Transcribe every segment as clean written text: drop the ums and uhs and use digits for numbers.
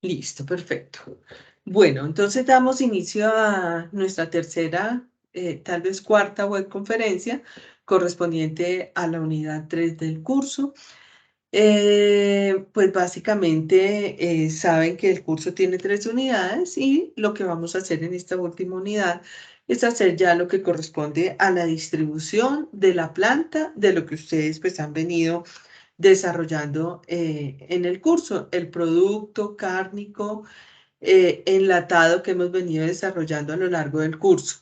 Listo, perfecto. Bueno, entonces damos inicio a nuestra tercera, tal vez cuarta web conferencia correspondiente a la unidad 3 del curso. Pues básicamente saben que el curso tiene 3 unidades y lo que vamos a hacer en esta última unidad es hacer ya lo que corresponde a la distribución de la planta de lo que ustedes pues han venido desarrollando en el curso, el producto cárnico enlatado que hemos venido desarrollando a lo largo del curso.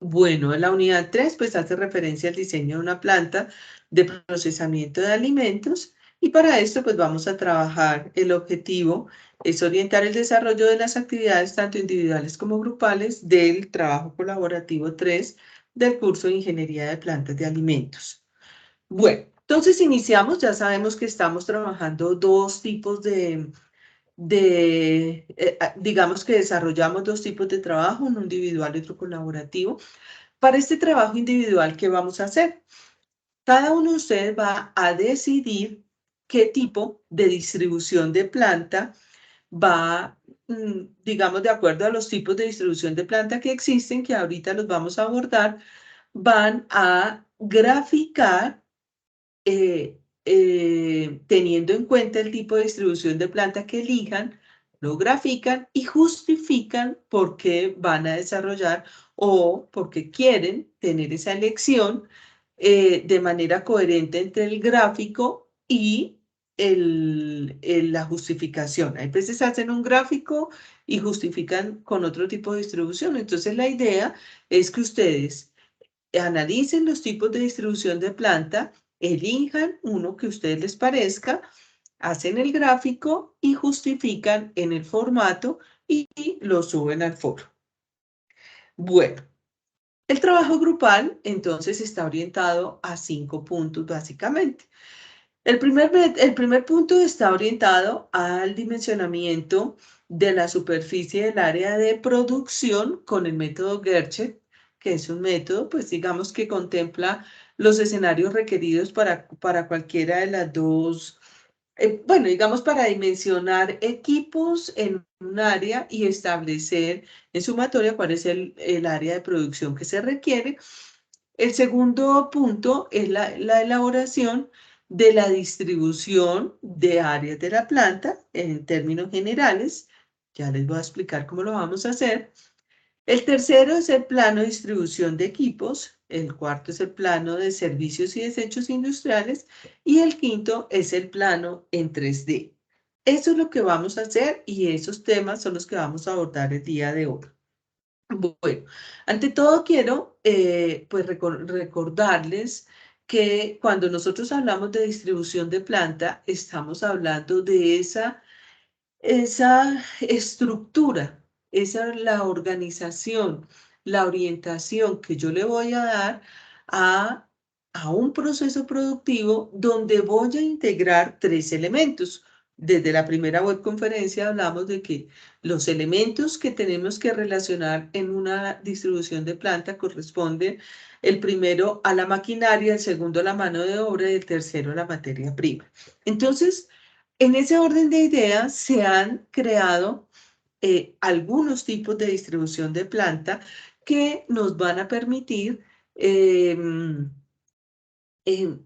Bueno, en la unidad 3 pues hace referencia al diseño de una planta de procesamiento de alimentos y para esto pues vamos a trabajar el objetivo es orientar el desarrollo de las actividades tanto individuales como grupales del trabajo colaborativo 3 del curso de Ingeniería de Plantas de Alimentos. Bueno, entonces iniciamos, ya sabemos que estamos trabajando dos tipos digamos que desarrollamos dos tipos de trabajo, uno individual y otro colaborativo. Para este trabajo individual, ¿qué vamos a hacer? Cada uno de ustedes va a decidir qué tipo de distribución de planta va, digamos, de acuerdo a los tipos de distribución de planta que existen, que ahorita los vamos a abordar, van a graficar teniendo en cuenta el tipo de distribución de planta que elijan, lo grafican y justifican por qué van a desarrollar o por qué quieren tener esa elección de manera coherente entre el gráfico y la justificación. Hay veces hacen un gráfico y justifican con otro tipo de distribución. Entonces la idea es que ustedes analicen los tipos de distribución de planta, elijan uno que a ustedes les parezca, hacen el gráfico y justifican en el formato y lo suben al foro. Bueno, el trabajo grupal entonces está orientado a 5 puntos básicamente. El primer punto está orientado al dimensionamiento de la superficie del área de producción con el método Gerchet, que es un método, pues digamos que contempla los escenarios requeridos para cualquiera de las dos, bueno, digamos para dimensionar equipos en un área y establecer en sumatoria cuál es el área de producción que se requiere. El segundo punto es la elaboración de la distribución de áreas de la planta en términos generales. Ya les voy a explicar cómo lo vamos a hacer. El tercero es el plano de distribución de equipos. El cuarto es el plano de servicios y desechos industriales. Y el quinto es el plano en 3D. Eso es lo que vamos a hacer y esos temas son los que vamos a abordar el día de hoy. Bueno, ante todo quiero pues recordarles que cuando nosotros hablamos de distribución de planta, estamos hablando de esa estructura, esa es la organización, la orientación que yo le voy a dar a, a un proceso productivo donde voy a integrar 3 elementos. Desde la primera webconferencia hablamos de que los elementos que tenemos que relacionar en una distribución de planta corresponden el primero a la maquinaria, el segundo a la mano de obra y el tercero a la materia prima. Entonces, en ese orden de ideas se han creado algunos tipos de distribución de planta que nos van a permitir,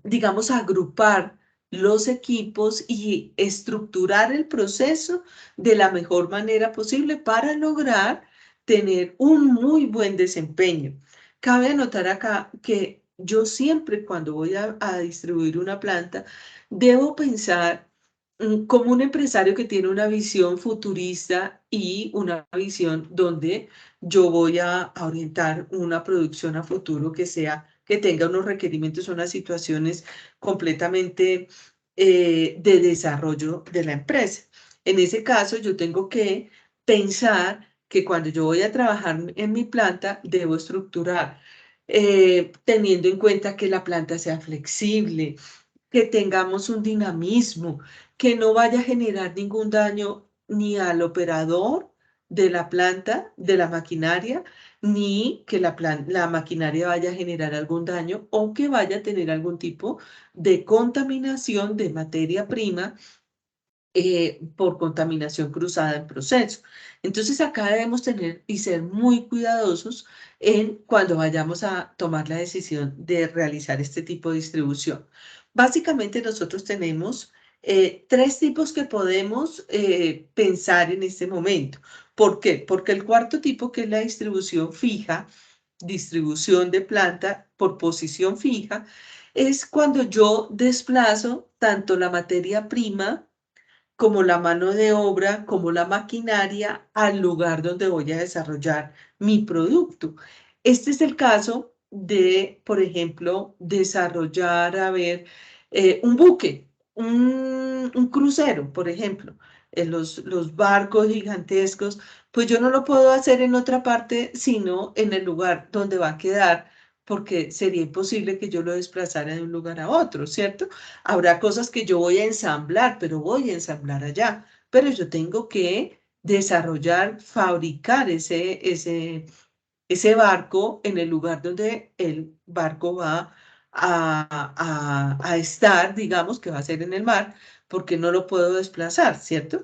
digamos, agrupar los equipos y estructurar el proceso de la mejor manera posible para lograr tener un muy buen desempeño. Cabe anotar acá que yo siempre cuando voy a distribuir una planta, debo pensar como un empresario que tiene una visión futurista y una visión donde yo voy a orientar una producción a futuro que tenga unos requerimientos, unas situaciones completamente de desarrollo de la empresa. En ese caso, yo tengo que pensar que cuando yo voy a trabajar en mi planta, debo estructurar, teniendo en cuenta que la planta sea flexible, que tengamos un dinamismo, que no vaya a generar ningún daño ni al operador de la planta, de la maquinaria, ni que la maquinaria vaya a generar algún daño o que vaya a tener algún tipo de contaminación de materia prima por contaminación cruzada en proceso. Entonces acá debemos tener y ser muy cuidadosos en cuando vayamos a tomar la decisión de realizar este tipo de distribución. Básicamente nosotros tenemos tres tipos que podemos pensar en este momento. ¿Por qué? Porque el cuarto tipo, que es la distribución fija, distribución de planta por posición fija, es cuando yo desplazo tanto la materia prima como la mano de obra, como la maquinaria al lugar donde voy a desarrollar mi producto. Este es el caso de, por ejemplo, desarrollar, a ver, un buque, un crucero, por ejemplo. Los barcos gigantescos, pues yo no lo puedo hacer en otra parte, sino en el lugar donde va a quedar, porque sería imposible que yo lo desplazara de un lugar a otro, ¿cierto? Habrá cosas que yo voy a ensamblar, pero voy a ensamblar allá. Pero yo tengo que desarrollar, fabricar ese barco en el lugar donde el barco va a estar, digamos, que va a ser en el mar, porque no lo puedo desplazar, ¿cierto?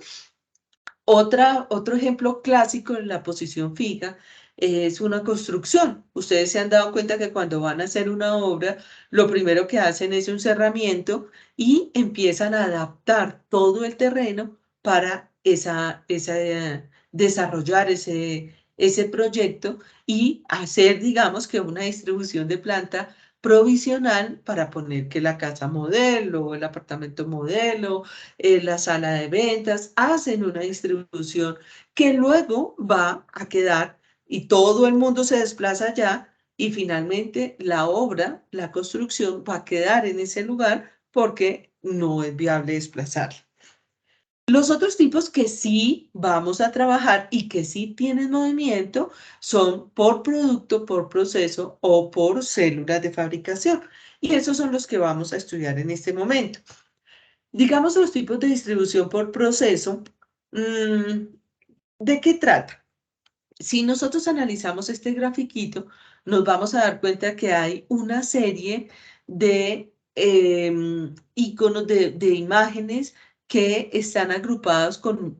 Otro ejemplo clásico en la posición fija es una construcción. Ustedes se han dado cuenta que cuando van a hacer una obra, lo primero que hacen es un cerramiento y empiezan a adaptar todo el terreno para desarrollar ese proyecto y hacer, digamos, que una distribución de planta provisional para poner que la casa modelo, el apartamento modelo, la sala de ventas, hacen una distribución que luego va a quedar y todo el mundo se desplaza allá y finalmente la obra, la construcción va a quedar en ese lugar porque no es viable desplazarla. Los otros tipos que sí vamos a trabajar y que sí tienen movimiento son por producto, por proceso o por células de fabricación. Y esos son los que vamos a estudiar en este momento. Digamos los tipos de distribución por proceso, ¿de qué trata? Si nosotros analizamos este grafiquito, nos vamos a dar cuenta que hay una serie de iconos, de imágenes que están agrupados con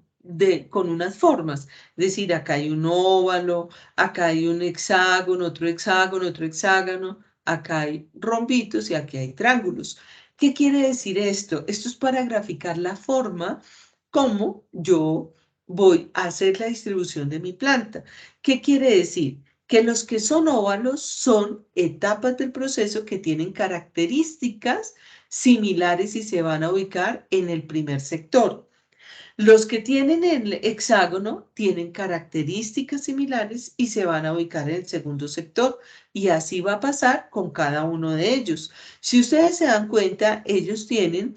unas formas. Es decir, acá hay un óvalo, acá hay un hexágono, otro hexágono, acá hay rombitos y aquí hay triángulos. ¿Qué quiere decir esto? Esto es para graficar la forma como yo voy a hacer la distribución de mi planta. ¿Qué quiere decir? Que los que son óvalos son etapas del proceso que tienen características similares y se van a ubicar en el primer sector. Los que tienen el hexágono tienen características similares y se van a ubicar en el segundo sector. Y así va a pasar con cada uno de ellos. Si ustedes se dan cuenta, ellos tienen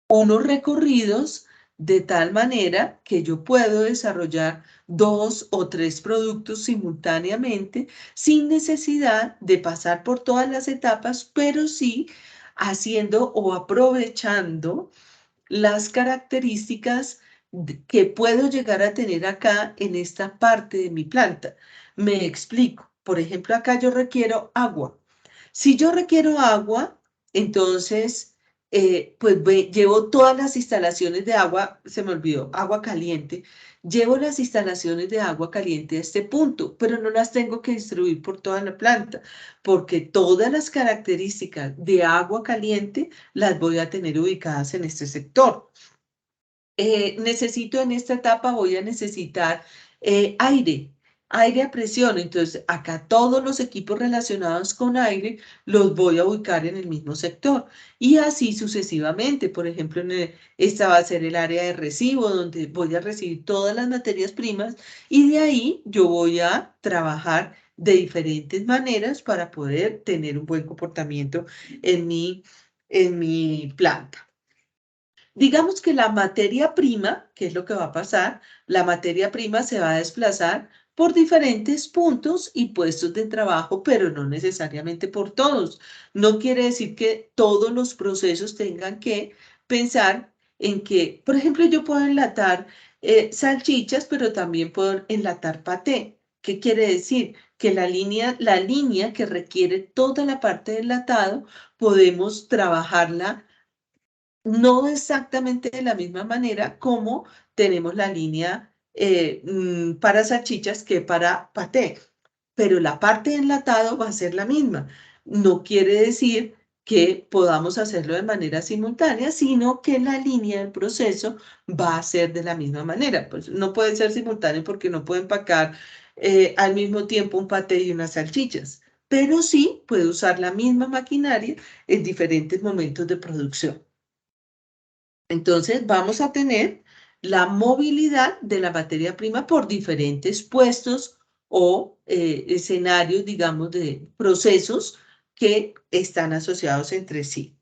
unos recorridos de tal manera que yo puedo desarrollar 2 o 3 productos simultáneamente sin necesidad de pasar por todas las etapas, pero sí haciendo o aprovechando las características que puedo llegar a tener acá en esta parte de mi planta. Me explico. Por ejemplo, acá yo requiero agua. Si yo requiero agua, entonces, pues llevo todas las instalaciones de agua, se me olvidó, agua caliente, llevo las instalaciones de agua caliente a este punto, pero no las tengo que distribuir por toda la planta, porque todas las características de agua caliente las voy a tener ubicadas en este sector. Necesito en esta etapa, voy a necesitar aire a presión. Entonces, acá todos los equipos relacionados con aire los voy a ubicar en el mismo sector. Y así sucesivamente. Por ejemplo, esta va a ser el área de recibo, donde voy a recibir todas las materias primas y de ahí yo voy a trabajar de diferentes maneras para poder tener un buen comportamiento en mi planta. Digamos que la materia prima, que es lo que va a pasar, la materia prima se va a desplazar por diferentes puntos y puestos de trabajo, pero no necesariamente por todos. No quiere decir que todos los procesos tengan que pensar en que, por ejemplo, yo puedo enlatar salchichas, pero también puedo enlatar paté. ¿Qué quiere decir? Que la línea que requiere toda la parte del enlatado, podemos trabajarla no exactamente de la misma manera como tenemos la línea para salchichas que para paté, pero la parte de enlatado va a ser la misma. No quiere decir que podamos hacerlo de manera simultánea, sino que la línea del proceso va a ser de la misma manera. Pues no puede ser simultáneo porque no puede empacar al mismo tiempo un paté y unas salchichas, pero sí puede usar la misma maquinaria en diferentes momentos de producción. Entonces vamos a tener la movilidad de la materia prima por diferentes puestos o escenarios, digamos, de procesos que están asociados entre sí.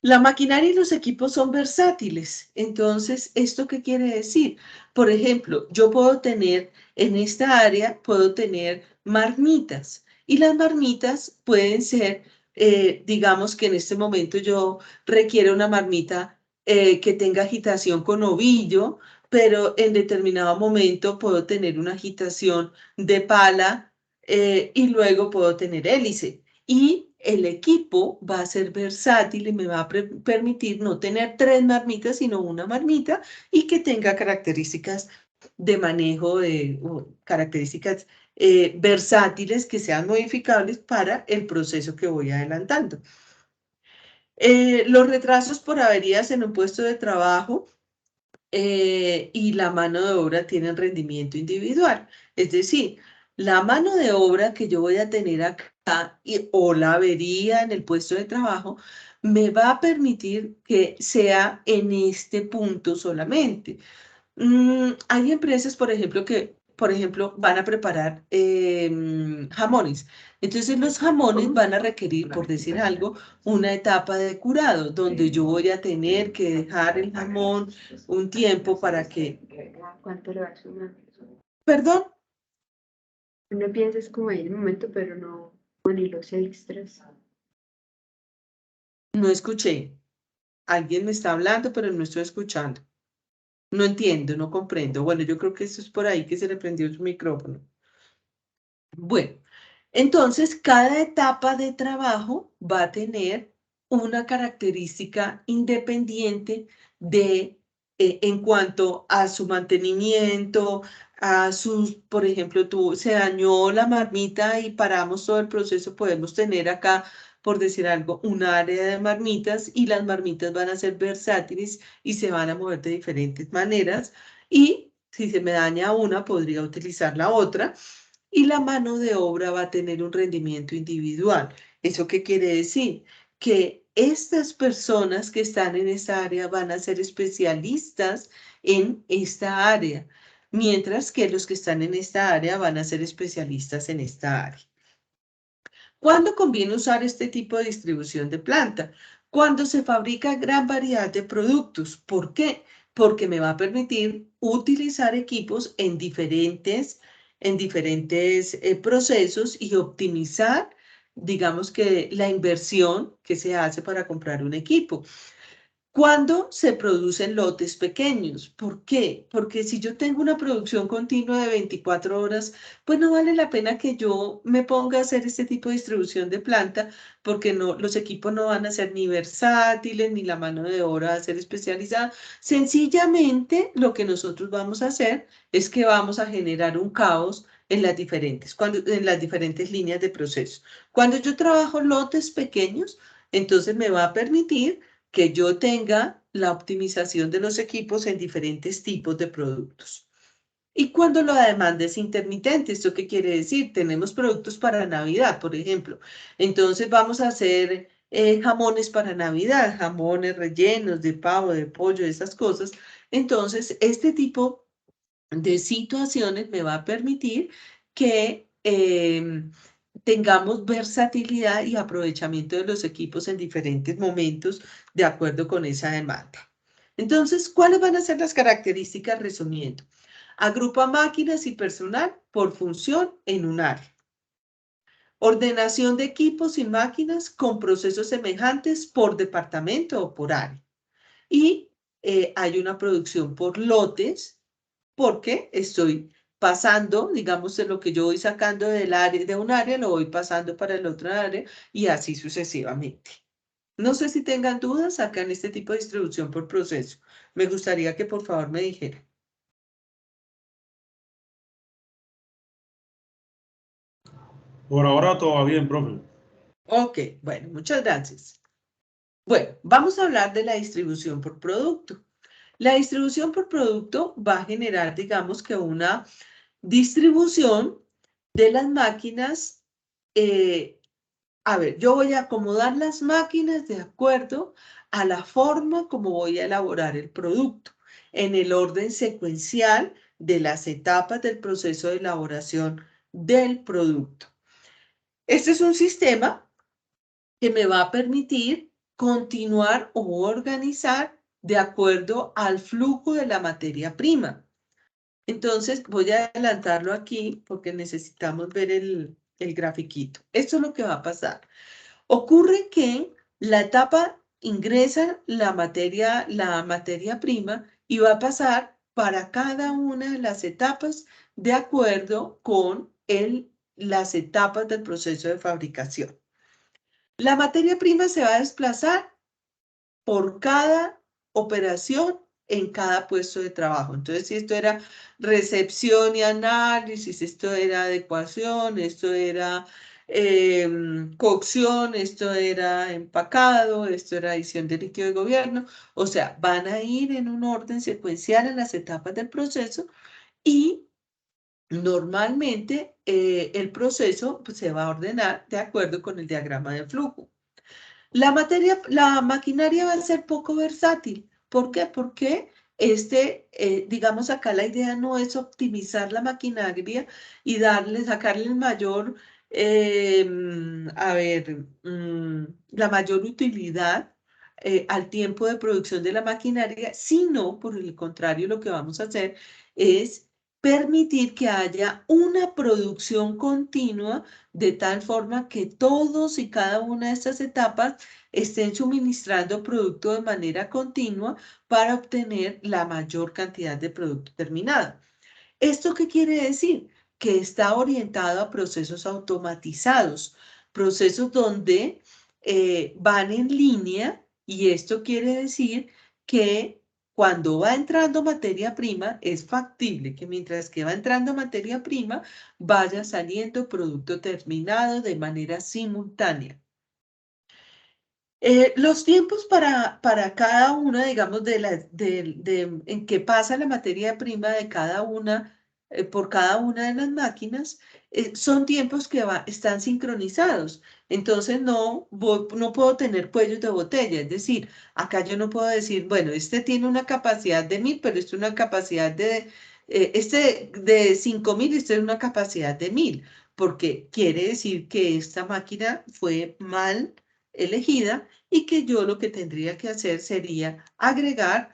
La maquinaria y los equipos son versátiles. Entonces, ¿esto qué quiere decir? Por ejemplo, yo puedo tener en esta área, puedo tener marmitas y las marmitas pueden ser, digamos que en este momento yo requiero una marmita que tenga agitación con ovillo, pero en determinado momento puedo tener una agitación de pala y luego puedo tener hélice. Y el equipo va a ser versátil y me va a permitir no tener tres marmitas, sino una marmita y que tenga características de manejo, características versátiles que sean modificables para el proceso que voy adelantando. Los retrasos por averías en un puesto de trabajo y la mano de obra tienen rendimiento individual. Es decir, la mano de obra que yo voy a tener acá o la avería en el puesto de trabajo me va a permitir que sea en este punto solamente. Hay empresas, por ejemplo, que, por ejemplo, van a preparar jamones. Entonces, los jamones van a requerir, por decir algo, una etapa de curado, donde yo voy a tener que dejar el jamón un tiempo para que... ¿Cuánto le va a sumar? Perdón, Uno piensa es como ahí en el momento, pero no, ni los extras. no escuché. Alguien me está hablando, pero no estoy escuchando. No entiendo, no comprendo. Bueno, yo creo que eso es por ahí que se le prendió su micrófono. Bueno, entonces cada etapa de trabajo va a tener una característica independiente de, en cuanto a su mantenimiento, a sus, por ejemplo, se dañó la marmita y paramos todo el proceso, podemos tener acá, por decir algo, un área de marmitas y las marmitas van a ser versátiles y se van a mover de diferentes maneras y si se me daña una, podría utilizar la otra y la mano de obra va a tener un rendimiento individual. ¿Eso qué quiere decir? Que estas personas que están en esa área van a ser especialistas en esta área, mientras que los que están en esta área van a ser especialistas en esta área. ¿Cuándo conviene usar este tipo de distribución de planta? Cuando se fabrica gran variedad de productos. ¿Por qué? Porque me va a permitir utilizar equipos en diferentes procesos y optimizar, digamos que la inversión que se hace para comprar un equipo. ¿Cuándo se producen lotes pequeños? ¿Por qué? Porque si yo tengo una producción continua de 24 horas, pues no vale la pena que yo me ponga a hacer este tipo de distribución de planta, porque no, los equipos no van a ser ni versátiles, ni la mano de obra va a ser especializada. Sencillamente, lo que nosotros vamos a hacer es que vamos a generar un caos en las diferentes líneas de proceso. Cuando yo trabajo lotes pequeños, entonces me va a permitir que yo tenga la optimización de los equipos en diferentes tipos de productos. Y cuando la demanda es intermitente, ¿esto qué quiere decir? Tenemos productos para Navidad, por ejemplo. Entonces vamos a hacer jamones para Navidad, jamones rellenos de pavo, de pollo, de esas cosas. Entonces, este tipo de situaciones me va a permitir que tengamos versatilidad y aprovechamiento de los equipos en diferentes momentos de acuerdo con esa demanda. Entonces, ¿cuáles van a ser las características resumiendo? Agrupa máquinas y personal por función en un área. Ordenación de equipos y máquinas con procesos semejantes por departamento o por área. Y hay una producción por lotes porque estoy pasando, digamos, de lo que yo voy sacando del área, de un área, lo voy pasando para el otro área y así sucesivamente. No sé si tengan dudas acá en este tipo de distribución por proceso. Me gustaría que por favor me dijeran. Por ahora todo va bien, profe. Ok, bueno, muchas gracias. Bueno, vamos a hablar de la distribución por producto. La distribución por producto va a generar, digamos que una distribución de las máquinas. A ver, yo voy a acomodar las máquinas de acuerdo a la forma como voy a elaborar el producto, en el orden secuencial de las etapas del proceso de elaboración del producto. Este es un sistema que me va a permitir continuar o organizar de acuerdo al flujo de la materia prima. Entonces voy a adelantarlo aquí porque necesitamos ver el grafiquito. Esto es lo que va a pasar. Ocurre que la etapa ingresa la materia prima y va a pasar para cada una de las etapas de acuerdo con las etapas del proceso de fabricación. La materia prima se va a desplazar por cada operación en cada puesto de trabajo. Entonces, si esto era recepción y análisis, esto era adecuación, esto era cocción, esto era empacado, esto era adición de líquido de gobierno, o sea, van a ir en un orden secuencial en las etapas del proceso y normalmente el proceso pues, se va a ordenar de acuerdo con el diagrama de flujo. La maquinaria va a ser poco versátil. ¿Por qué? Porque digamos acá la idea no es optimizar la maquinaria y sacarle el mayor, la mayor utilidad al tiempo de producción de la maquinaria, sino por el contrario, lo que vamos a hacer es permitir que haya una producción continua de tal forma que todos y cada una de estas etapas estén suministrando producto de manera continua para obtener la mayor cantidad de producto terminado. ¿Esto qué quiere decir? Que está orientado a procesos automatizados, procesos donde van en línea y esto quiere decir que cuando va entrando materia prima es factible que mientras que va entrando materia prima vaya saliendo producto terminado de manera simultánea. Los tiempos para cada una, digamos, en que pasa la materia prima de cada una, por cada una de las máquinas, son tiempos que están sincronizados. Entonces no puedo tener cuellos de botella. Es decir, acá yo no puedo decir, bueno, este tiene una capacidad de 1000, pero este una capacidad de 5000, este es una capacidad de 1000, porque quiere decir que esta máquina fue mal elegida y que yo lo que tendría que hacer sería agregar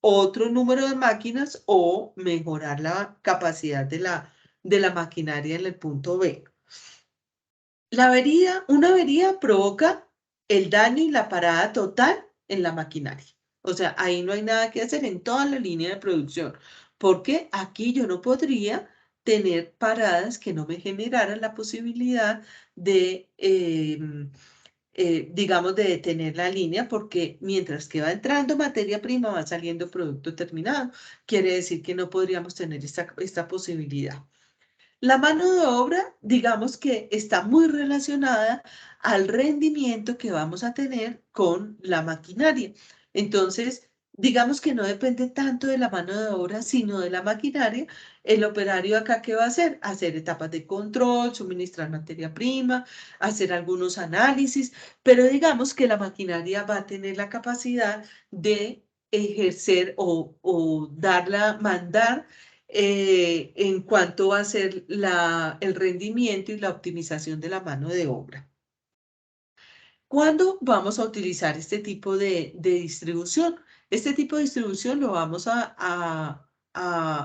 otro número de máquinas o mejorar la capacidad de la maquinaria en el punto B. Una avería provoca el daño y la parada total en la maquinaria. O sea, ahí no hay nada que hacer en toda la línea de producción, porque aquí yo no podría tener paradas que no me generaran la posibilidad de digamos, de detener la línea, porque mientras que va entrando materia prima, va saliendo producto terminado. Quiere decir que no podríamos tener esta posibilidad. La mano de obra, digamos que está muy relacionada al rendimiento que vamos a tener con la maquinaria. Entonces, digamos que no depende tanto de la mano de obra, sino de la maquinaria. El operario acá, ¿qué va a hacer? Hacer etapas de control, suministrar materia prima, hacer algunos análisis, pero digamos que la maquinaria va a tener la capacidad de ejercer o mandar en cuanto va a ser el rendimiento y la optimización de la mano de obra. ¿Cuándo vamos a utilizar este tipo de distribución? Este tipo de distribución lo vamos a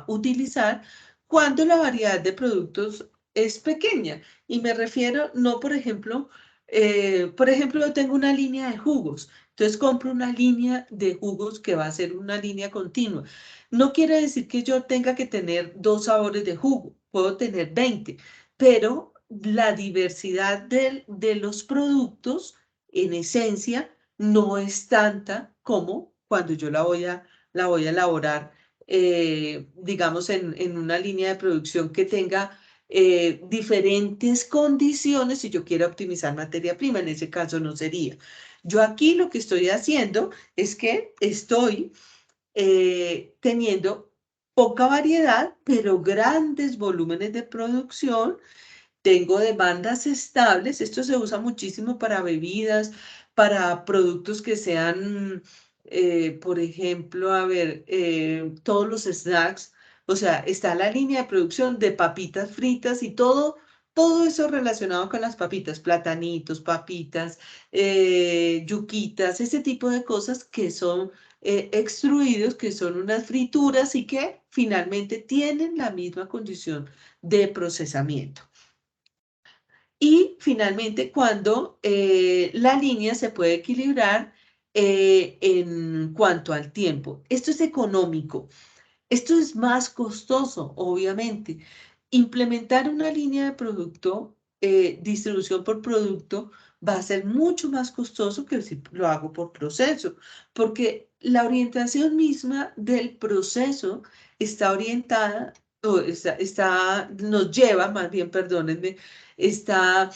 utilizar cuando la variedad de productos es pequeña. Y me refiero, no, por ejemplo, yo tengo una línea de jugos. Entonces compro una línea de jugos que va a ser una línea continua. No quiere decir que yo tenga que tener 2 sabores de jugo. Puedo tener 20, pero la diversidad de los productos en esencia, no es tanta como cuando yo la voy a elaborar, digamos, en una línea de producción que tenga diferentes condiciones si yo quiero optimizar materia prima. En ese caso no sería. Yo aquí lo que estoy haciendo es que estoy teniendo poca variedad, pero grandes volúmenes de producción. Tengo demandas estables. Esto se usa muchísimo para bebidas, para productos que sean, por ejemplo, a ver, todos los snacks. O sea, está la línea de producción de papitas fritas y todo eso relacionado con las papitas, platanitos, papitas, yuquitas, ese tipo de cosas que son extruidos, que son unas frituras y que finalmente tienen la misma condición de procesamiento. Y finalmente, cuando la línea se puede equilibrar en cuanto al tiempo. Esto es económico. Esto es más costoso, obviamente. Implementar una línea de producto, distribución por producto, va a ser mucho más costoso que si lo hago por proceso, porque la orientación misma del proceso está orientada, o nos lleva, más bien, perdónenme, está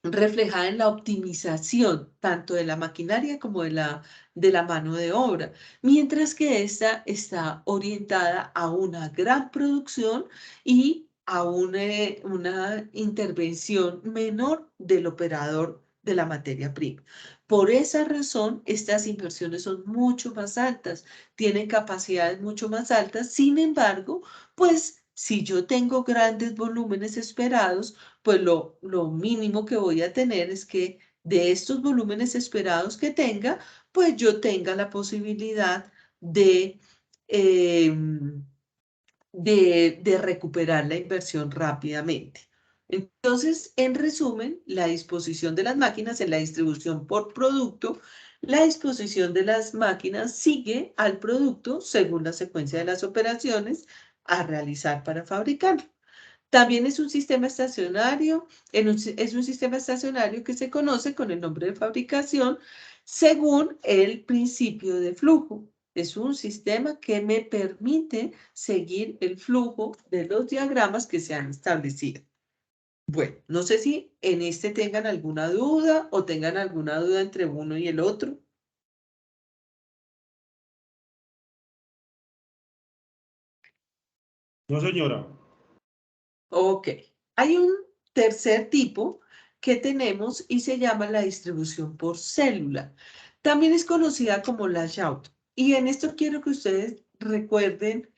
reflejada en la optimización tanto de la maquinaria como de la mano de obra, mientras que esta está orientada a una gran producción y a una intervención menor del operador de la materia prima. Por esa razón, estas inversiones son mucho más altas, tienen capacidades mucho más altas. Sin embargo, pues si yo tengo grandes volúmenes esperados, pues lo mínimo que voy a tener es que de estos volúmenes esperados que tenga, pues yo tenga la posibilidad em, de recuperar la inversión rápidamente. Entonces, en resumen, la disposición de las máquinas en la distribución por producto, la disposición de las máquinas sigue al producto según la secuencia de las operaciones a realizar para fabricarlo. También es un sistema estacionario, es un sistema estacionario que se conoce con el nombre de fabricación según el principio de flujo. Es un sistema que me permite seguir el flujo de los diagramas que se han establecido. Bueno, no sé si en este tengan alguna duda o tengan alguna duda entre uno y el otro. No, señora. Ok, hay un tercer tipo que tenemos y se llama la distribución por célula. También es conocida como layout. Y en esto quiero que ustedes recuerden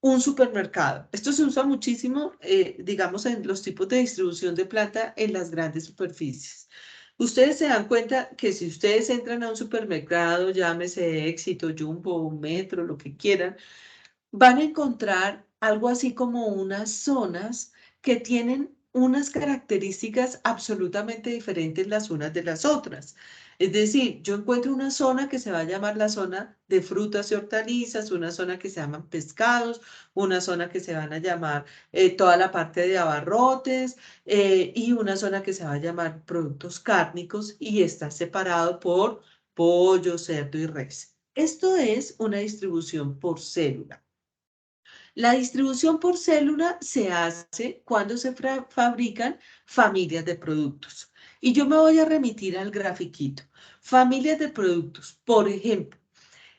un supermercado. Esto se usa muchísimo, digamos, en los tipos de distribución de planta en las grandes superficies. Ustedes se dan cuenta que si ustedes entran a un supermercado, llámese Éxito, Jumbo, Metro, lo que quieran, van a encontrar algo así como unas zonas que tienen unas características absolutamente diferentes las unas de las otras. Es decir, yo encuentro una zona que se va a llamar la zona de frutas y hortalizas, una zona que se llaman pescados, una zona que se van a llamar toda la parte de abarrotes y una zona que se va a llamar productos cárnicos y está separado por pollo, cerdo y res. Esto es una distribución por célula. La distribución por célula se hace cuando se fabrican familias de productos. Y yo me voy a remitir al grafiquito. Familias de productos. Por ejemplo,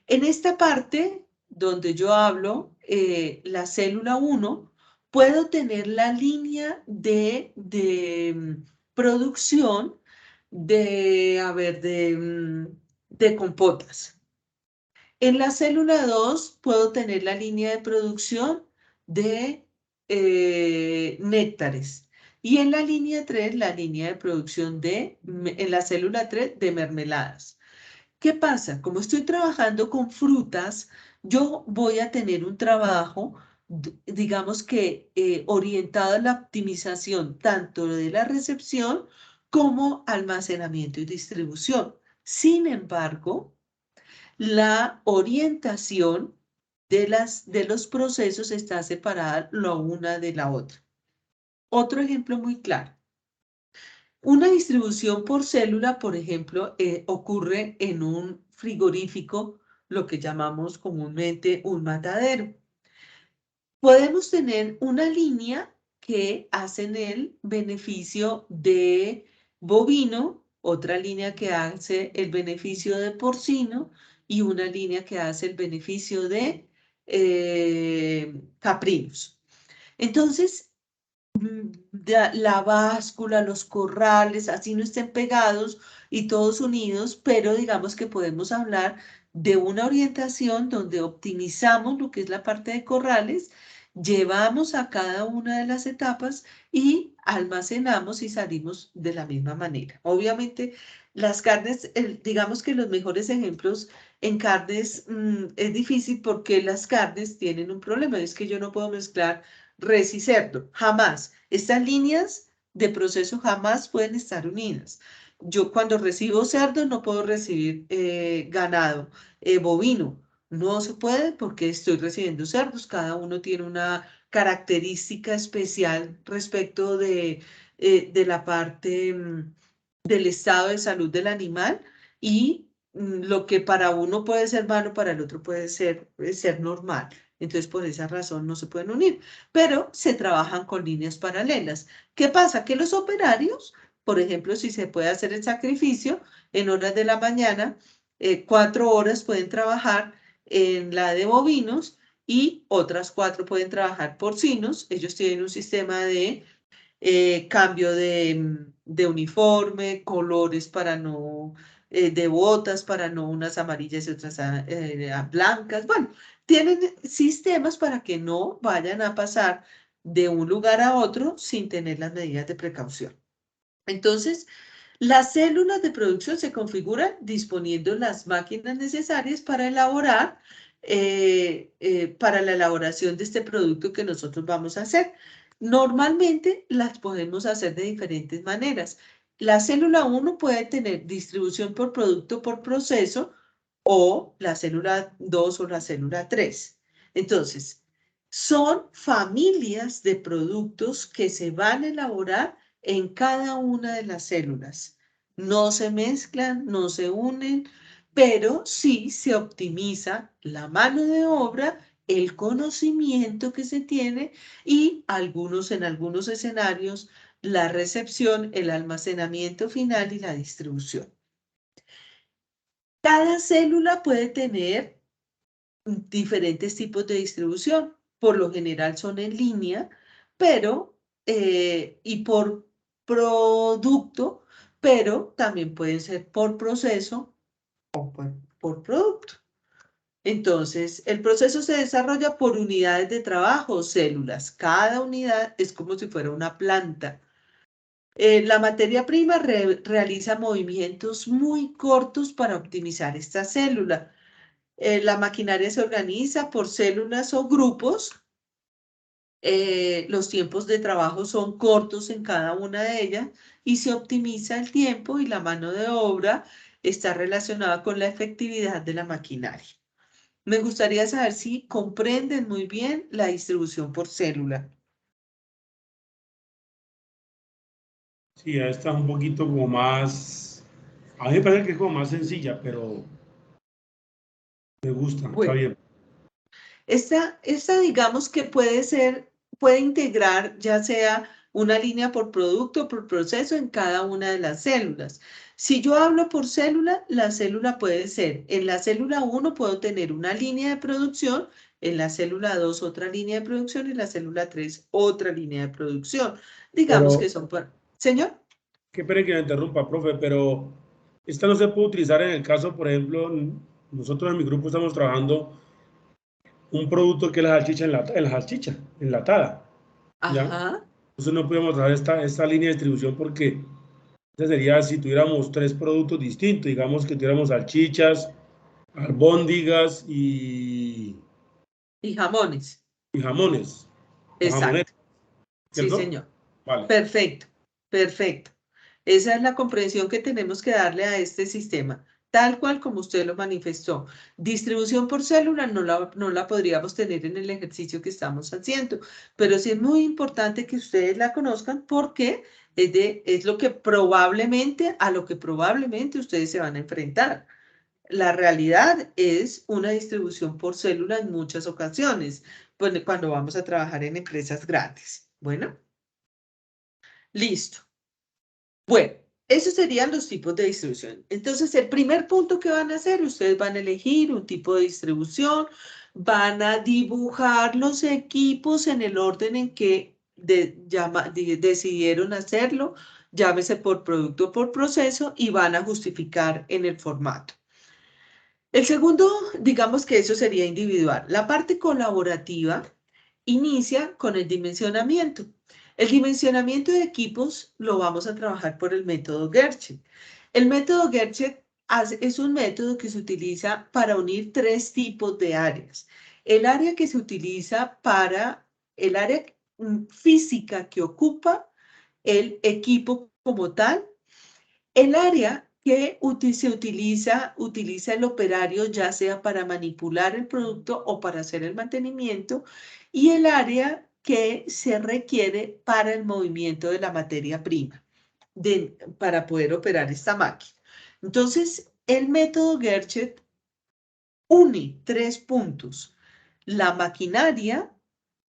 en esta parte donde yo hablo, la célula 1, puedo tener la línea de producción a ver, de compotas. En la célula 2 puedo tener la línea de producción de néctares. Y en la línea 3, la línea de producción en la célula 3, de mermeladas. ¿Qué pasa? Como estoy trabajando con frutas, yo voy a tener un trabajo, digamos que orientado a la optimización tanto de la recepción como almacenamiento y distribución. Sin embargo, la orientación de los procesos está separada la una de la otra. Otro ejemplo muy claro. Una distribución por célula, por ejemplo, ocurre en un frigorífico, lo que llamamos comúnmente un matadero. Podemos tener una línea que hace el beneficio de bovino, otra línea que hace el beneficio de porcino y una línea que hace el beneficio de caprinos. Entonces, la báscula, los corrales, así no estén pegados y todos unidos, pero digamos que podemos hablar de una orientación donde optimizamos lo que es la parte de corrales, llevamos a cada una de las etapas y almacenamos y salimos de la misma manera. Obviamente, las carnes, digamos que los mejores ejemplos en carnes es difícil porque las carnes tienen un problema, es que yo no puedo mezclar res y cerdo, jamás. Estas líneas de proceso jamás pueden estar unidas. Yo cuando recibo cerdo no puedo recibir ganado bovino. No se puede porque estoy recibiendo cerdos. Cada uno tiene una característica especial respecto de la parte del estado de salud del animal y lo que para uno puede ser malo, para el otro puede ser normal. Entonces, por esa razón no se pueden unir, pero se trabajan con líneas paralelas. ¿Qué pasa? Que los operarios, por ejemplo, si se puede hacer el sacrificio en horas de la mañana, 4 horas pueden trabajar en la de bovinos y otras 4 pueden trabajar porcinos. Ellos tienen un sistema de cambio de uniforme, colores para no, de botas para no unas amarillas y otras blancas. Bueno, tienen sistemas para que no vayan a pasar de un lugar a otro sin tener las medidas de precaución. Entonces, las células de producción se configuran disponiendo las máquinas necesarias para elaborar, para la elaboración de este producto que nosotros vamos a hacer. Normalmente las podemos hacer de diferentes maneras. La célula 1 puede tener distribución por producto por proceso o la célula 2 o la célula 3. Entonces, son familias de productos que se van a elaborar en cada una de las células. No se mezclan, no se unen, pero sí se optimiza la mano de obra, el conocimiento que se tiene y en algunos escenarios la recepción, el almacenamiento final y la distribución. Cada célula puede tener diferentes tipos de distribución. Por lo general son en línea, pero y por producto, pero también pueden ser por proceso o por producto. Entonces, el proceso se desarrolla por unidades de trabajo, células. Cada unidad es como si fuera una planta. La materia prima realiza movimientos muy cortos para optimizar esta célula. La maquinaria se organiza por células o grupos. Los tiempos de trabajo son cortos en cada una de ellas y se optimiza el tiempo y la mano de obra está relacionada con la efectividad de la maquinaria. Me gustaría saber si comprenden muy bien la distribución por célula. Sí, esta es un poquito como más, a mí me parece que es como más sencilla, pero me gusta, está Bueno, bien. esta digamos que puede integrar ya sea una línea por producto o por proceso en cada una de las células. Si yo hablo por célula, la célula puede ser, en la célula 1 puedo tener una línea de producción, en la célula 2 otra línea de producción y en la célula 3 otra línea de producción. Digamos que Pero, son, señor. qué pena que me interrumpa, profe, pero esta no se puede utilizar en el caso, por ejemplo, nosotros en mi grupo estamos trabajando un producto que es la salchicha, la salchicha enlatada, ¿ya? Ajá. Entonces no podemos traer esta línea de distribución porque esa sería si tuviéramos 3 productos distintos, digamos que tuviéramos salchichas, albóndigas Y jamones. y jamones, o jamonetas, Exacto. Sí, ¿cierto? señor. Vale. Perfecto, perfecto. Esa es la comprensión que tenemos que darle a este sistema. tal cual como usted lo manifestó. Distribución por célula no la podríamos tener en el ejercicio que estamos haciendo, pero sí es muy importante que ustedes la conozcan porque es lo que a lo que probablemente ustedes se van a enfrentar. La realidad es una distribución por célula en muchas ocasiones, pues, cuando vamos a trabajar en empresas grandes. Bueno, listo. Bueno, esos serían los tipos de distribución. Entonces, el primer punto que van a hacer, ustedes van a elegir un tipo de distribución, van a dibujar los equipos en el orden en que decidieron hacerlo, llámese por producto o por proceso, y van a justificar en el formato. El segundo, digamos que eso sería individual. La parte colaborativa inicia con el dimensionamiento. El dimensionamiento de equipos lo vamos a trabajar por el método Gerchet. El método Gerchet es un método que se utiliza para unir tres tipos de áreas. El área que se utiliza para el área física que ocupa el equipo como tal, el área que se utiliza el operario ya sea para manipular el producto o para hacer el mantenimiento, y el área que se requiere para el movimiento de la materia prima para poder operar esta máquina. Entonces, el método Gerchet une tres puntos: la maquinaria,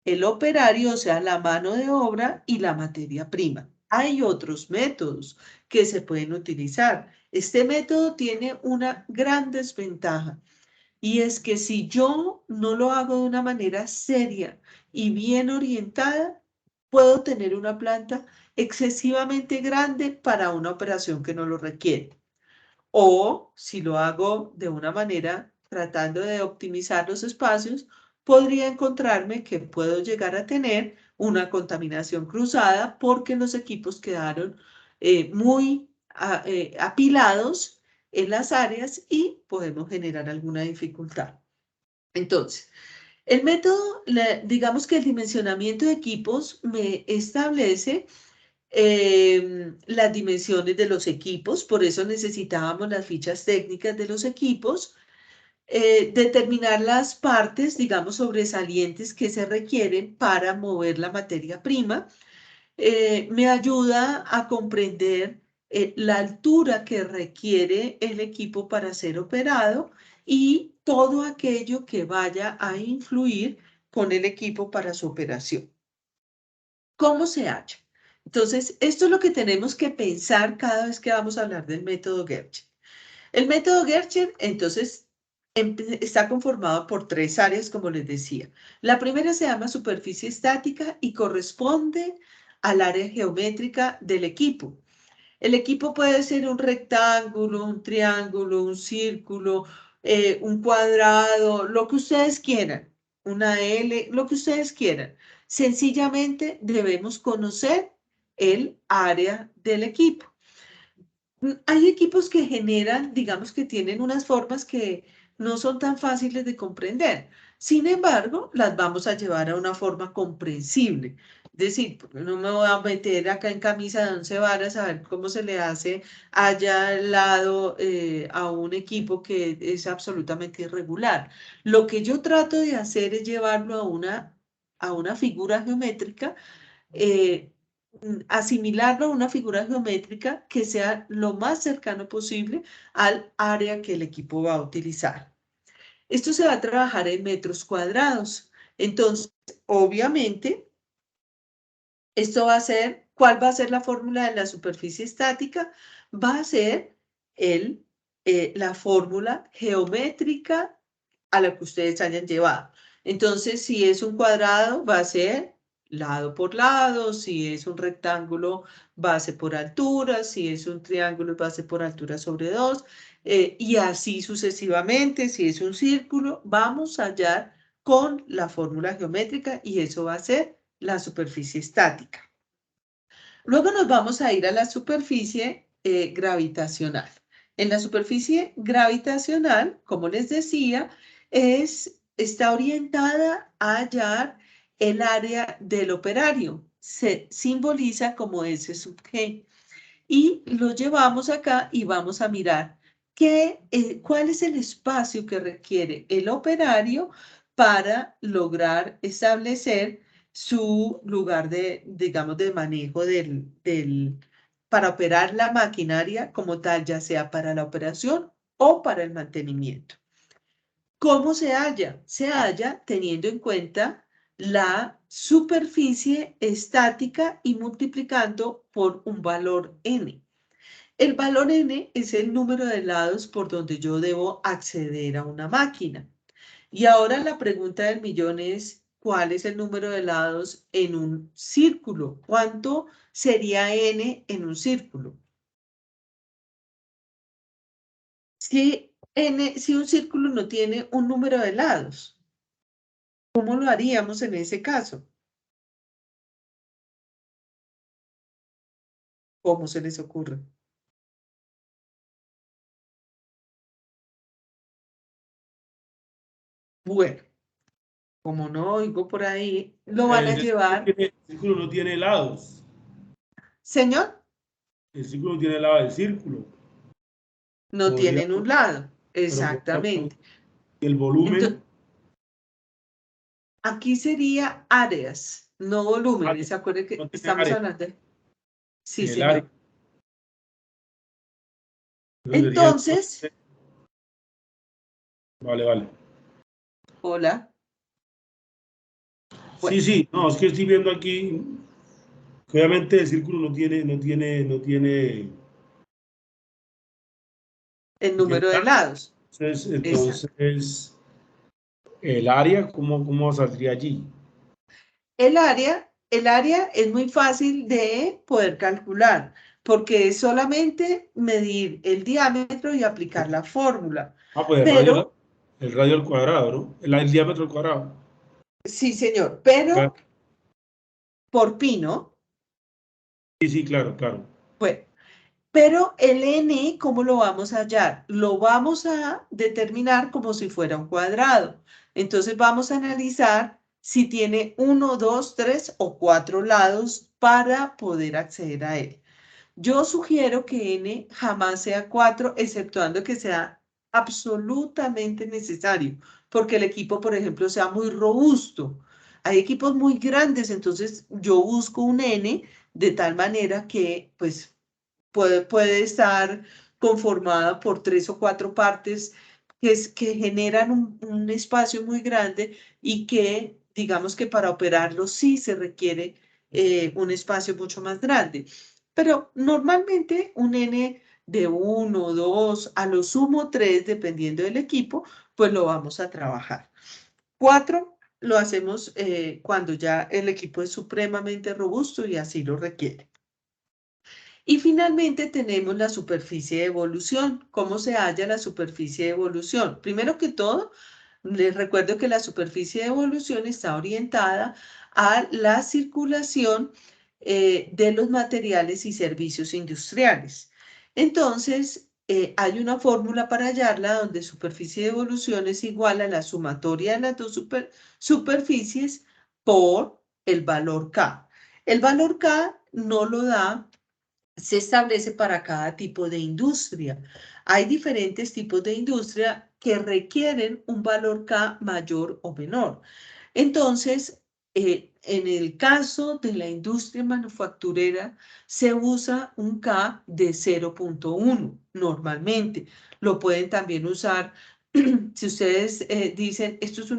el operario, o sea, la mano de obra, y la materia prima. Hay otros métodos que se pueden utilizar. Este método tiene una gran desventaja, y es que si yo no lo hago de una manera seria y bien orientada, puedo tener una planta excesivamente grande para una operación que no lo requiere. O si lo hago de una manera tratando de optimizar los espacios, podría encontrarme que puedo llegar a tener una contaminación cruzada porque los equipos quedaron muy apilados en las áreas y podemos generar alguna dificultad. Entonces, el método, digamos que el dimensionamiento de equipos me establece las dimensiones de los equipos, por eso necesitábamos las fichas técnicas de los equipos, determinar las partes, digamos, sobresalientes que se requieren para mover la materia prima. Me ayuda a comprender la altura que requiere el equipo para ser operado y todo aquello que vaya a influir con el equipo para su operación. ¿Cómo se halla? Entonces, esto es lo que tenemos que pensar cada vez que vamos a hablar del método Gerchet. El método Gerchet, entonces, está conformado por tres áreas, como les decía. La primera se llama superficie estática y corresponde al área geométrica del equipo. El equipo puede ser un rectángulo, un triángulo, un círculo, un cuadrado, lo que ustedes quieran, una L, lo que ustedes quieran. Sencillamente debemos conocer el área del equipo. Hay equipos que generan, digamos que tienen unas formas que no son tan fáciles de comprender. Sin embargo, las vamos a llevar a una forma comprensible. Es decir, no me voy a meter acá en camisa de 11 varas a ver cómo se le hace allá al lado a un equipo que es absolutamente irregular. Lo que yo trato de hacer es llevarlo a una figura geométrica, asimilarlo a una figura geométrica que sea lo más cercano posible al área que el equipo va a utilizar. Esto se va a trabajar en metros cuadrados. Entonces, obviamente, esto va a ser, ¿cuál va a ser la fórmula de la superficie estática? Va a ser la fórmula geométrica a la que ustedes hayan llevado. Entonces, si es un cuadrado, va a ser lado por lado; si es un rectángulo, base por altura; si es un triángulo, base por altura sobre 2, y así sucesivamente. Si es un círculo, vamos a hallar con la fórmula geométrica y eso va a ser la superficie estática. Luego nos vamos a ir a la superficie gravitacional. En la superficie gravitacional, como les decía, está orientada a hallar el área del operario. Se simboliza como S sub G. Y lo llevamos acá y vamos a mirar ¿Cuál es el espacio que requiere el operario para lograr establecer su lugar de, digamos, de manejo para operar la maquinaria como tal, ya sea para la operación o para el mantenimiento? ¿Cómo se halla? Se halla teniendo en cuenta la superficie estática y multiplicando por un valor n. El valor n es el número de lados por donde yo debo acceder a una máquina. Y ahora la pregunta del millón es, ¿cuál es el número de lados en un círculo? ¿Cuánto sería n en un círculo? Si un círculo no tiene un número de lados, ¿cómo lo haríamos en ese caso? ¿Cómo se les ocurre? Bueno, como no oigo por ahí, lo van a llevar. El círculo no tiene lados. Señor, El círculo no tiene lado del círculo. no Podría, tienen un lado. pero Exactamente. el volumen. Entonces, aquí sería áreas, no volúmenes. Área, Acuérdense que no tiene estamos área. hablando de... Sí, El área. señor. Entonces, Entonces, vale. hola. Sí, Bueno, sí, no, es que estoy viendo aquí que obviamente el círculo no tiene el número de lado. lados. Exacto. Entonces, el área, ¿cómo saldría allí? El área es muy fácil de poder calcular, porque es solamente medir el diámetro y aplicar la fórmula. Pues Pero, el radio al cuadrado, ¿no? El diámetro al cuadrado. sí, señor, pero Claro. por pi, ¿no? Sí, claro. Bueno, pero el n, ¿cómo lo vamos a hallar? Lo vamos a determinar como si fuera un cuadrado. Entonces vamos a analizar si tiene 1, 2, 3 o 4 lados para poder acceder a él. Yo sugiero que n jamás sea 4, exceptuando que sea absolutamente necesario, porque el equipo, por ejemplo, sea muy robusto. Hay equipos muy grandes, entonces yo busco un n de tal manera que, pues, puede estar conformada por 3 o 4 partes que generan un espacio muy grande y que, digamos que para operarlo sí se requiere un espacio mucho más grande. Pero normalmente un N de 1, 2, a lo sumo 3, dependiendo del equipo, pues lo vamos a trabajar. 4 lo hacemos cuando ya el equipo es supremamente robusto y así lo requiere. Y finalmente tenemos la superficie de evolución. ¿Cómo se halla la superficie de evolución? Primero que todo, les recuerdo que la superficie de evolución está orientada a la circulación de los materiales y servicios industriales. Entonces, hay una fórmula para hallarla donde superficie de evolución es igual a la sumatoria de las dos superficies por el valor K. El valor K no lo da, se establece para cada tipo de industria. Hay diferentes tipos de industria que requieren un valor K mayor o menor. Entonces, en el caso de la industria manufacturera, se usa un K de 0.1 normalmente. Lo pueden también usar si ustedes dicen, esto es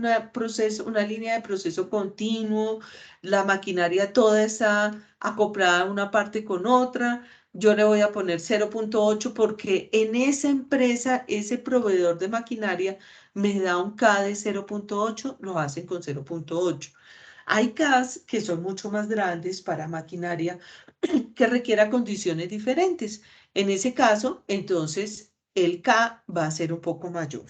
una línea de proceso continuo, la maquinaria toda está acoplada una parte con otra, yo le voy a poner 0.8 porque en esa empresa, ese proveedor de maquinaria me da un K de 0.8, lo hacen con 0.8. Hay Ks que son mucho más grandes para maquinaria que requiera condiciones diferentes. En ese caso, entonces, el K va a ser un poco mayor.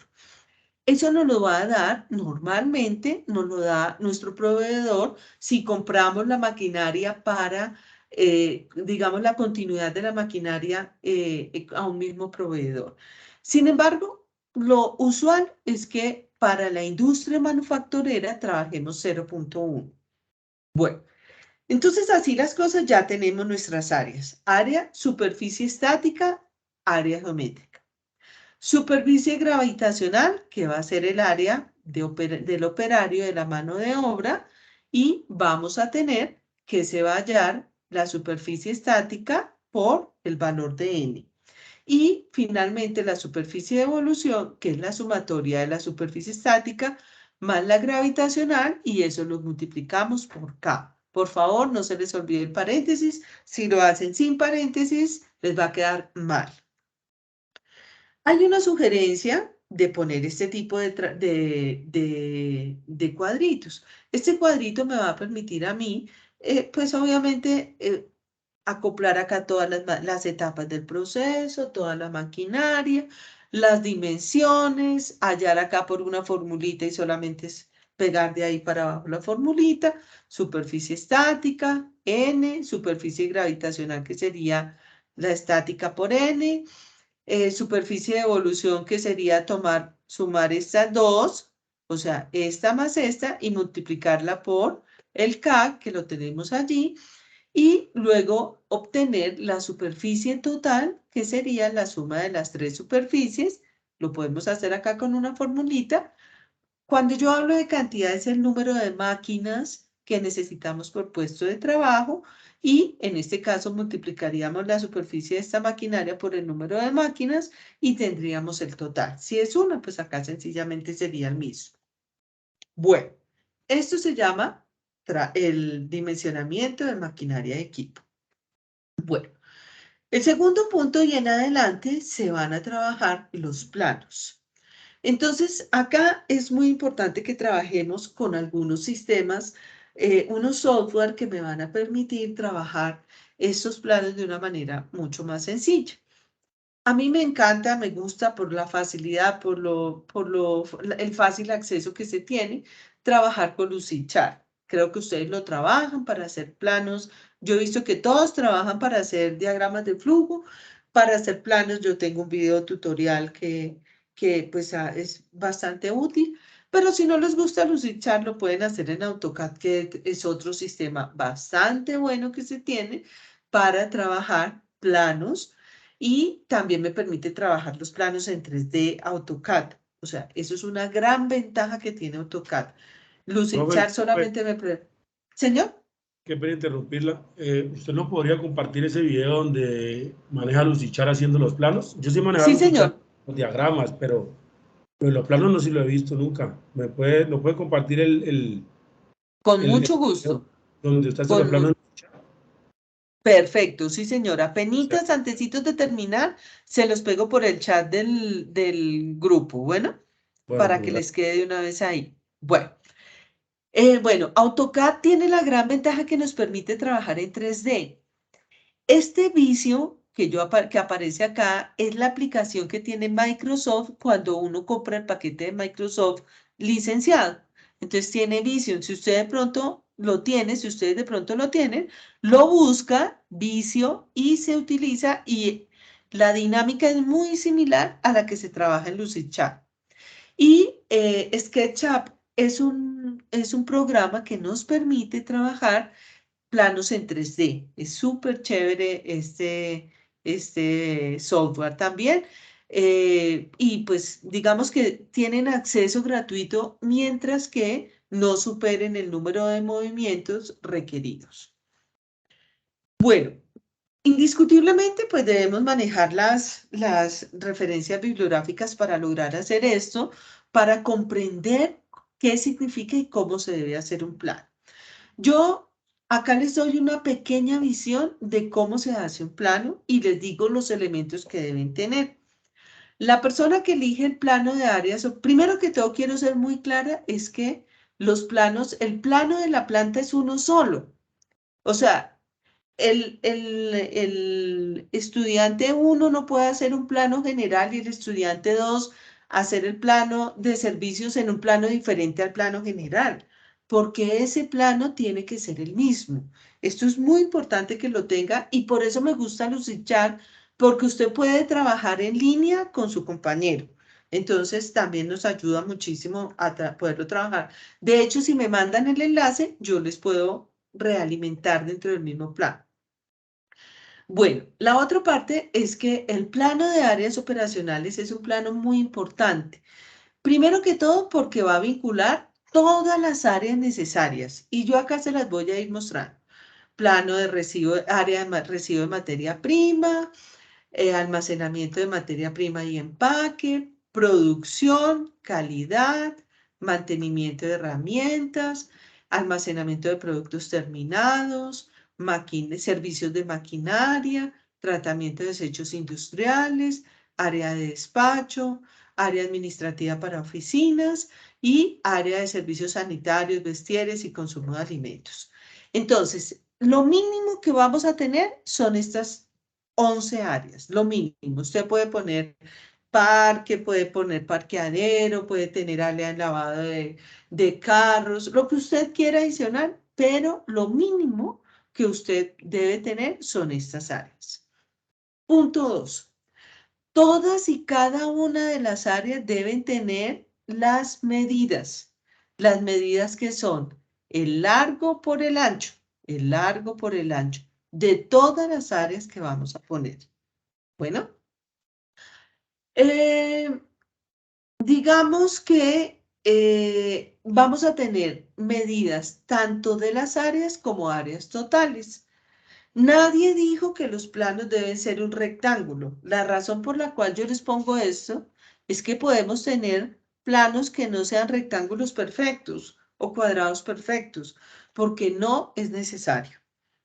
Eso nos lo va a dar, normalmente nos lo da nuestro proveedor si compramos la maquinaria para, digamos, la continuidad de la maquinaria a un mismo proveedor. Sin embargo, lo usual es que para la industria manufacturera trabajemos 0.1. Bueno, entonces así las cosas ya tenemos nuestras áreas. Área, superficie estática, área geométrica. Superficie gravitacional, que va a ser el área del operario de la mano de obra, y vamos a tener que se va a hallar la superficie estática por el valor de n. Y finalmente la superficie de evolución, que es la sumatoria de la superficie estática más la gravitacional, y eso lo multiplicamos por K. Por favor, no se les olvide el paréntesis. Si lo hacen sin paréntesis, les va a quedar mal. Hay una sugerencia de poner este tipo de cuadritos. Este cuadrito me va a permitir a mí, pues obviamente, acoplar acá todas las etapas del proceso, toda la maquinaria, las dimensiones, hallar acá por una formulita y solamente es pegar de ahí para abajo la formulita, superficie estática, N, superficie gravitacional que sería la estática por N, superficie de evolución que sería sumar estas dos, o sea, esta más esta y multiplicarla por el K, que lo tenemos allí, y luego obtener la superficie total, que sería la suma de las tres superficies. Lo podemos hacer acá con una formulita. Cuando yo hablo de cantidad es el número de máquinas que necesitamos por puesto de trabajo y en este caso multiplicaríamos la superficie de esta maquinaria por el número de máquinas y tendríamos el total. Si es una, pues acá sencillamente sería el mismo. Bueno, esto se llama el dimensionamiento de maquinaria de equipo. Bueno, el segundo punto y en adelante se van a trabajar los planos. Entonces, acá es muy importante que trabajemos con algunos sistemas, unos software que me van a permitir trabajar estos planos de una manera mucho más sencilla. A mí me encanta, me gusta por la facilidad, el fácil acceso que se tiene, trabajar con Lucidchart. Creo que ustedes lo trabajan para hacer planos. Yo he visto que todos trabajan para hacer diagramas de flujo, para hacer planos. Yo tengo un video tutorial que pues es bastante útil. Pero si no les gusta Lucidchart, lo pueden hacer en AutoCAD, que es otro sistema bastante bueno que se tiene para trabajar planos y también me permite trabajar los planos en 3D AutoCAD. O sea, eso es una gran ventaja que tiene AutoCAD. Lucidchart solamente me... Señor. Qué pena interrumpirla. ¿Usted no podría compartir ese video donde maneja Lucidchart haciendo los planos? Yo sí manejo Lucidchart los diagramas, pero los planos no sí lo he visto nunca. ¿No puede compartir Con mucho gusto. Donde usted hace los planos? Perfecto, sí señora. Penitas, antecitos de terminar, se los pego por el chat del grupo, ¿bueno? Para que les quede de una vez ahí. Bueno. Bueno, AutoCAD tiene la gran ventaja que nos permite trabajar en 3D. Este vicio que aparece acá es la aplicación que tiene Microsoft cuando uno compra el paquete de Microsoft licenciado. Entonces tiene Vision. Si usted de pronto lo tiene, si ustedes de pronto lo tienen, lo busca, Vicio, y se utiliza y la dinámica es muy similar a la que se trabaja en Lucidchart. Y SketchUp es un programa que nos permite trabajar planos en 3D. Es súper chévere este software también. Y pues digamos que tienen acceso gratuito mientras que no superen el número de movimientos requeridos. Bueno, indiscutiblemente pues debemos manejar las referencias bibliográficas para lograr hacer esto, para comprender qué significa y cómo se debe hacer un plan. Yo acá les doy una pequeña visión de cómo se hace un plano y les digo los elementos que deben tener. La persona que elige el plano de áreas, primero que todo quiero ser muy clara, es que el plano de la planta es uno solo. O sea, el estudiante 1 no puede hacer un plano general y el estudiante 2 hacer el plano de servicios en un plano diferente al plano general, porque ese plano tiene que ser el mismo. Esto es muy importante que lo tenga y por eso me gusta Lucidchart, porque usted puede trabajar en línea con su compañero. Entonces también nos ayuda muchísimo a poderlo trabajar. De hecho, si me mandan el enlace, yo les puedo realimentar dentro del mismo plan. Bueno, la otra parte es que el plano de áreas operacionales es un plano muy importante. Primero que todo porque va a vincular todas las áreas necesarias y yo acá se las voy a ir mostrando. Plano de residuo, área de residuo de materia prima, almacenamiento de materia prima y empaque, producción, calidad, mantenimiento de herramientas, almacenamiento de productos terminados, servicios de maquinaria, tratamiento de desechos industriales, área de despacho, área administrativa para oficinas y área de servicios sanitarios, vestieres y consumo de alimentos. Entonces, lo mínimo que vamos a tener son estas 11 áreas, lo mínimo. Usted puede poner parque, puede poner parqueadero, puede tener área de lavado de carros, lo que usted quiera adicional, pero lo mínimo que usted debe tener son estas áreas. Punto 2. Todas y cada una de las áreas deben tener las medidas que son el largo por el ancho de todas las áreas que vamos a poner. Bueno, digamos que vamos a tener medidas tanto de las áreas como áreas totales. Nadie dijo que los planos deben ser un rectángulo. La razón por la cual yo les pongo esto es que podemos tener planos que no sean rectángulos perfectos o cuadrados perfectos, porque no es necesario.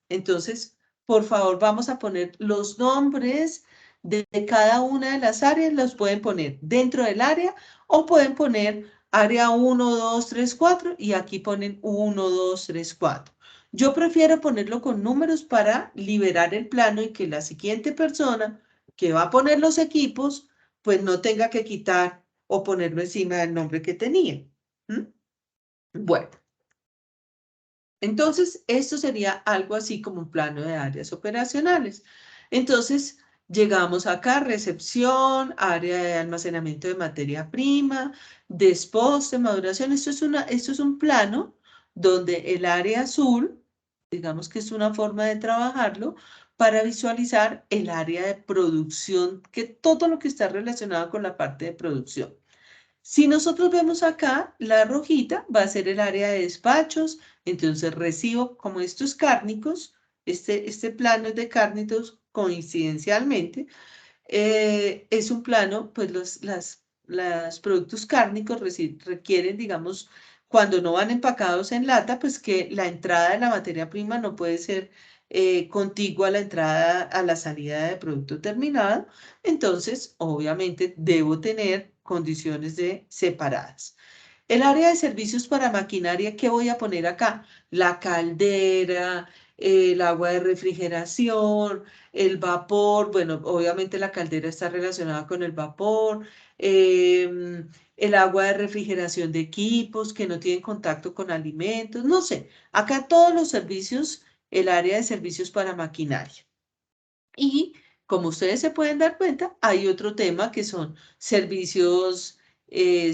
Entonces, por favor, vamos a poner los nombres de cada una de las áreas, los pueden poner dentro del área o pueden poner área 1, 2, 3, 4 y aquí ponen 1, 2, 3, 4. Yo prefiero ponerlo con números para liberar el plano y que la siguiente persona que va a poner los equipos, pues no tenga que quitar o ponerlo encima del nombre que tenía. ¿Mm? Bueno. Entonces, esto sería algo así como un plano de áreas operacionales. Entonces, llegamos acá, recepción, área de almacenamiento de materia prima, desposte, maduración. Esto es un plano donde el área azul, digamos que es una forma de trabajarlo, para visualizar el área de producción, que todo lo que está relacionado con la parte de producción. Si nosotros vemos acá, la rojita va a ser el área de despachos, entonces recibo como estos cárnicos, este plano es de cárnicos coincidencialmente, es un plano, pues los productos cárnicos requieren, digamos, cuando no van empacados en lata, pues que la entrada de la materia prima no puede ser contigua a la entrada, a la salida de producto terminado, entonces obviamente debo tener condiciones de separadas. El área de servicios para maquinaria, ¿qué voy a poner acá? La caldera, el agua de refrigeración, el vapor, bueno, obviamente la caldera está relacionada con el vapor, el agua de refrigeración de equipos que no tienen contacto con alimentos, no sé, acá todos los servicios, el área de servicios para maquinaria. Y como ustedes se pueden dar cuenta, hay otro tema que son servicios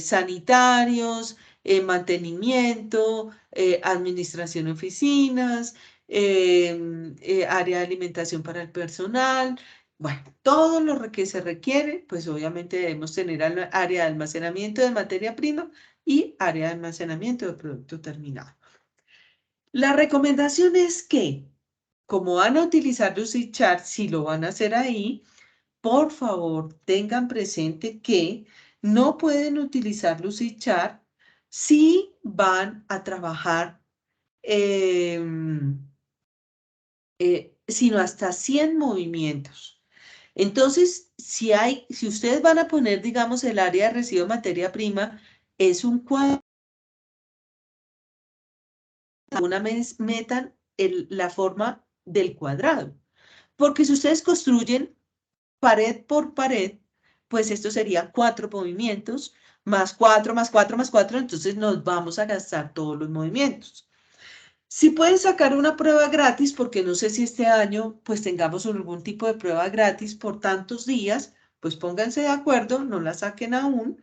sanitarios, mantenimiento, administración de oficinas, área de alimentación para el personal. Bueno, todo lo que se requiere, pues obviamente debemos tener área de almacenamiento de materia prima y área de almacenamiento de producto terminado. La recomendación es que, como van a utilizar Lucidchart, si lo van a hacer ahí, por favor tengan presente que no pueden utilizar Lucidchart si van a trabajar sino hasta 100 movimientos. Entonces, si ustedes van a poner, digamos, el área de residuo de materia prima, es un cuadro, una vez metan la forma del cuadrado. Porque si ustedes construyen pared por pared, pues esto sería 4 movimientos, más 4, más 4, más 4, entonces nos vamos a gastar todos los movimientos. Si pueden sacar una prueba gratis, porque no sé si este año pues tengamos algún tipo de prueba gratis por tantos días, pues pónganse de acuerdo, no la saquen aún,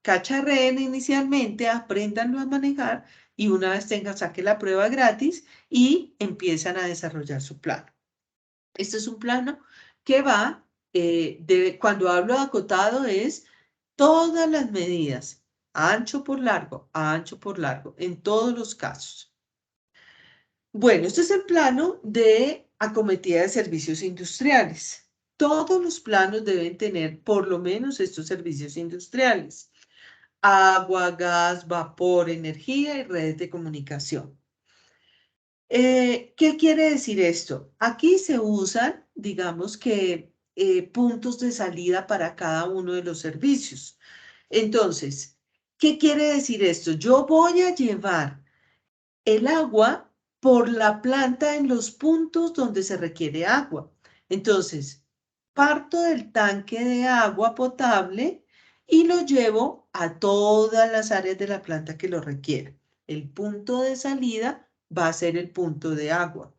cacharreen inicialmente, apréndanlo a manejar y una vez saquen la prueba gratis y empiezan a desarrollar su plan. Este es un plano que va, cuando hablo de acotado es todas las medidas, ancho por largo, en todos los casos. Bueno, este es el plano de acometida de servicios industriales. Todos los planos deben tener por lo menos estos servicios industriales: agua, gas, vapor, energía y redes de comunicación. ¿Qué quiere decir esto? Aquí se usan, digamos que, puntos de salida para cada uno de los servicios. Entonces, ¿qué quiere decir esto? Yo voy a llevar el agua por la planta en los puntos donde se requiere agua. Entonces, parto del tanque de agua potable y lo llevo a todas las áreas de la planta que lo requieran. El punto de salida va a ser el punto de agua.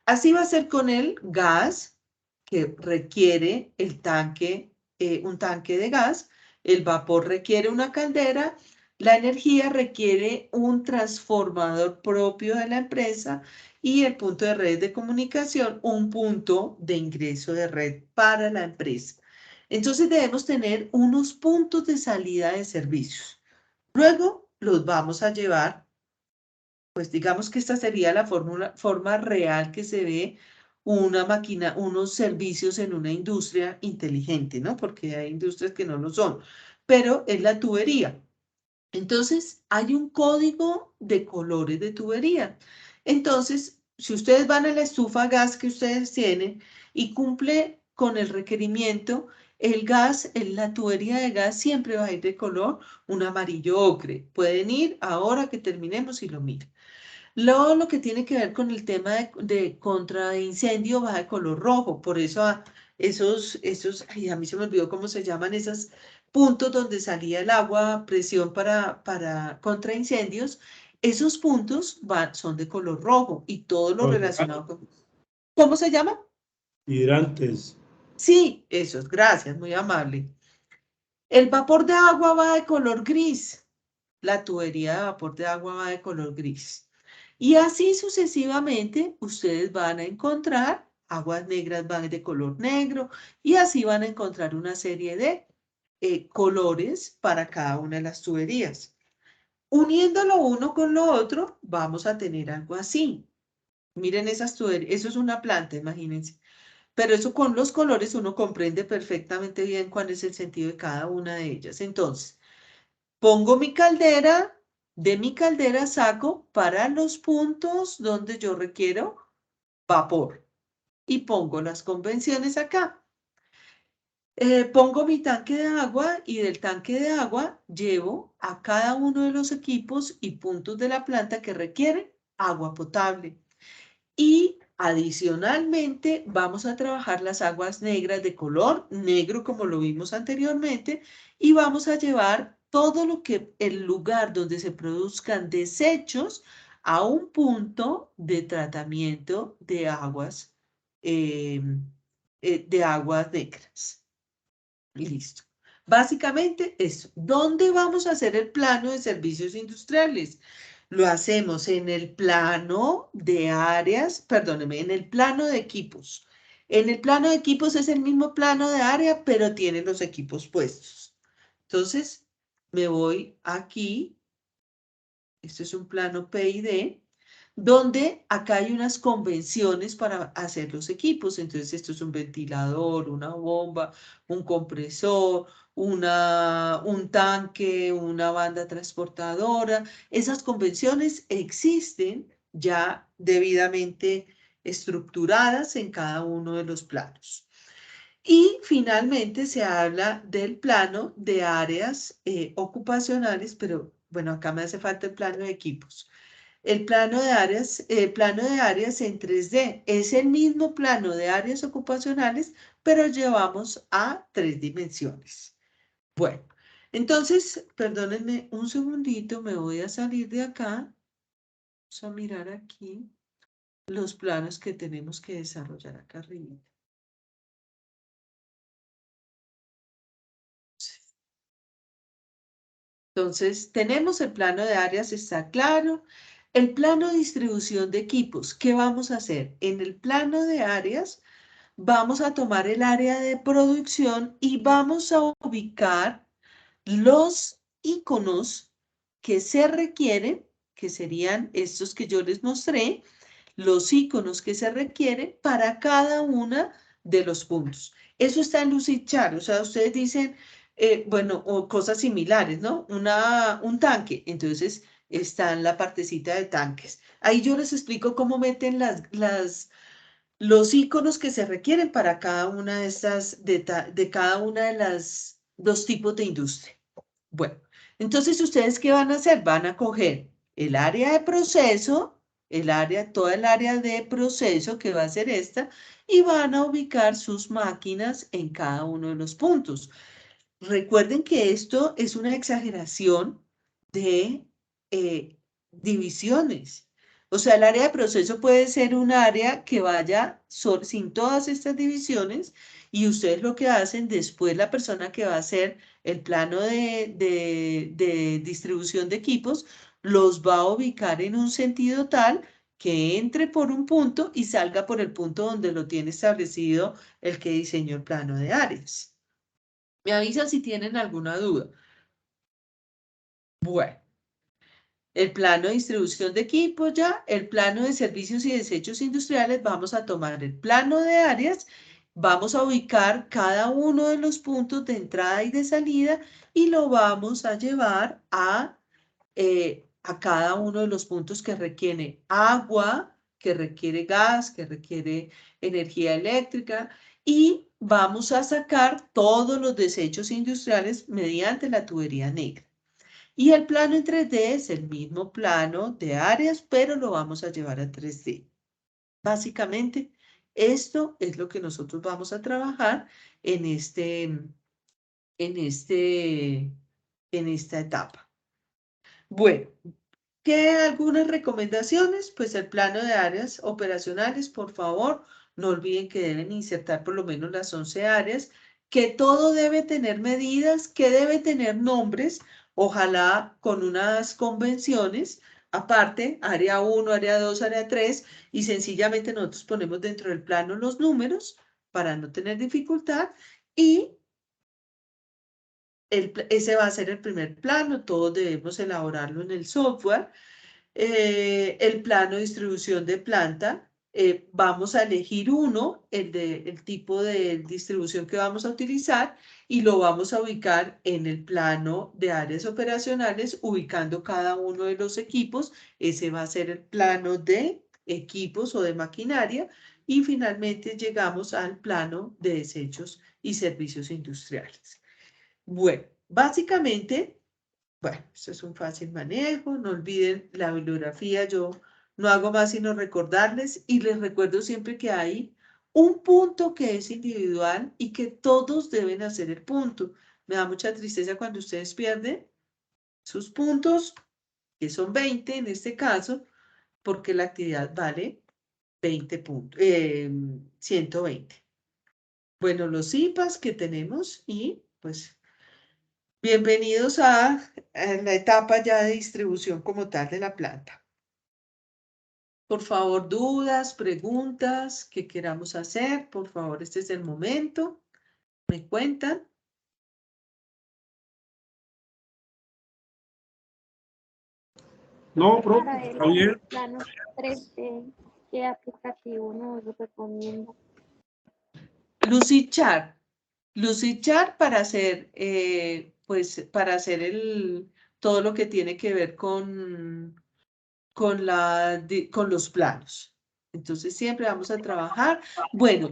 Así va a ser con el gas, que requiere el tanque, un tanque de gas. El vapor requiere una caldera. La energía requiere un transformador propio de la empresa, y el punto de red de comunicación, un punto de ingreso de red para la empresa. Entonces debemos tener unos puntos de salida de servicios. Luego los vamos a llevar, pues digamos que esta sería la forma real que se ve una máquina, unos servicios en una industria inteligente, ¿no? Porque hay industrias que no lo son, pero es la tubería. Entonces, hay un código de colores de tubería. Entonces, si ustedes van a la estufa a gas que ustedes tienen y cumple con el requerimiento, el gas, la tubería de gas siempre va a ir de color un amarillo ocre. Pueden ir ahora que terminemos y lo miren. Luego, lo que tiene que ver con el tema de contra incendio va de color rojo. Por eso ay, a mí se me olvidó cómo se llaman esos puntos donde salía el agua a presión para contra incendios. Esos puntos son de color rojo y todo lo relacionado con... ¿Cómo se llama? Hidrantes. Sí, esos, gracias, muy amable. El vapor de agua va de color gris. La tubería de vapor de agua va de color gris. Y así sucesivamente ustedes van a encontrar aguas negras, van de color negro, y así van a encontrar una serie de colores para cada una de las tuberías. Uniéndolo uno con lo otro, vamos a tener algo así. Miren esas tuberías, eso es una planta, imagínense. Pero eso con los colores uno comprende perfectamente bien cuál es el sentido de cada una de ellas. Entonces, pongo mi caldera, de mi caldera saco para los puntos donde yo requiero vapor y pongo las convenciones acá. Pongo mi tanque de agua y del tanque de agua llevo a cada uno de los equipos y puntos de la planta que requieren agua potable. Y adicionalmente vamos a trabajar las aguas negras de color negro, como lo vimos anteriormente, y vamos a llevar todo lo que el lugar donde se produzcan desechos a un punto de tratamiento de aguas negras. Listo. Básicamente eso. ¿Dónde vamos a hacer el plano de servicios industriales? Lo hacemos en el plano de áreas, perdóneme, en el plano de equipos. En el plano de equipos es el mismo plano de área, pero tiene los equipos puestos. Entonces, me voy aquí. Este es un plano PID, donde acá hay unas convenciones para hacer los equipos. Entonces, esto es un ventilador, una bomba, un compresor, un tanque, una banda transportadora. Esas convenciones existen ya debidamente estructuradas en cada uno de los planos. Y finalmente se habla del plano de áreas ocupacionales, pero bueno, acá me hace falta el plano de equipos. El plano de áreas en 3D es el mismo plano de áreas ocupacionales, pero llevamos a 3 dimensiones. Bueno, entonces, perdónenme un segundito, me voy a salir de acá. Vamos a mirar aquí los planos que tenemos que desarrollar acá arriba. Entonces, tenemos el plano de áreas, está claro. El plano de distribución de equipos, ¿qué vamos a hacer? En el plano de áreas vamos a tomar el área de producción y vamos a ubicar los iconos que se requieren, que serían estos que yo les mostré, los iconos que se requieren para cada una de los puntos. Eso está en Lucidchart, o sea, ustedes dicen, bueno, o cosas similares, ¿no? Un tanque, entonces está en la partecita de tanques. Ahí yo les explico cómo meten los iconos que se requieren para cada una de estas, de cada una de las dos tipos de industria. Bueno, entonces, ¿ustedes qué van a hacer? Van a coger el área de proceso, toda el área de proceso que va a ser esta, y van a ubicar sus máquinas en cada uno de los puntos. Recuerden que esto es una exageración de divisiones. O sea, el área de proceso puede ser un área que vaya sin todas estas divisiones y ustedes lo que hacen después, la persona que va a hacer el plano de distribución de equipos, los va a ubicar en un sentido tal que entre por un punto y salga por el punto donde lo tiene establecido el que diseñó el plano de áreas. Me avisan si tienen alguna duda. Bueno, el plano de distribución de equipos ya, el plano de servicios y desechos industriales, vamos a tomar el plano de áreas, vamos a ubicar cada uno de los puntos de entrada y de salida y lo vamos a llevar a cada uno de los puntos que requiere agua, que requiere gas, que requiere energía eléctrica y vamos a sacar todos los desechos industriales mediante la tubería negra. Y el plano en 3D es el mismo plano de áreas, pero lo vamos a llevar a 3D. Básicamente, esto es lo que nosotros vamos a trabajar en esta etapa. Bueno, ¿qué algunas recomendaciones? Pues el plano de áreas operacionales, por favor, no olviden que deben insertar por lo menos las 11 áreas, que todo debe tener medidas, que debe tener nombres, ojalá con unas convenciones, aparte, área 1, área 2, área 3, y sencillamente nosotros ponemos dentro del plano los números para no tener dificultad, y ese va a ser el primer plano, todos debemos elaborarlo en el software. El plano de distribución de planta, vamos a elegir uno, el tipo de distribución que vamos a utilizar y lo vamos a ubicar en el plano de áreas operacionales, ubicando cada uno de los equipos. Ese va a ser el plano de equipos o de maquinaria y finalmente llegamos al plano de desechos y servicios industriales. Bueno, básicamente, bueno, esto es un fácil manejo, no olviden la bibliografía, yo no hago más sino recordarles y les recuerdo siempre que hay un punto que es individual y que todos deben hacer el punto. Me da mucha tristeza cuando ustedes pierden sus puntos, que son 20 en este caso, porque la actividad vale 20 puntos, 120. Bueno, los IPAs que tenemos y pues bienvenidos a la etapa ya de distribución como tal de la planta. Por favor, dudas, preguntas que queramos hacer, por favor, este es el momento. ¿Me cuentan? No, profe, Para está el bien. plano 3D, ¿qué aplicativo nos recomienda? Lucidchart. Lucidchart para hacer, pues, para hacer todo lo que tiene que ver con los planos. Entonces siempre vamos a trabajar. Bueno,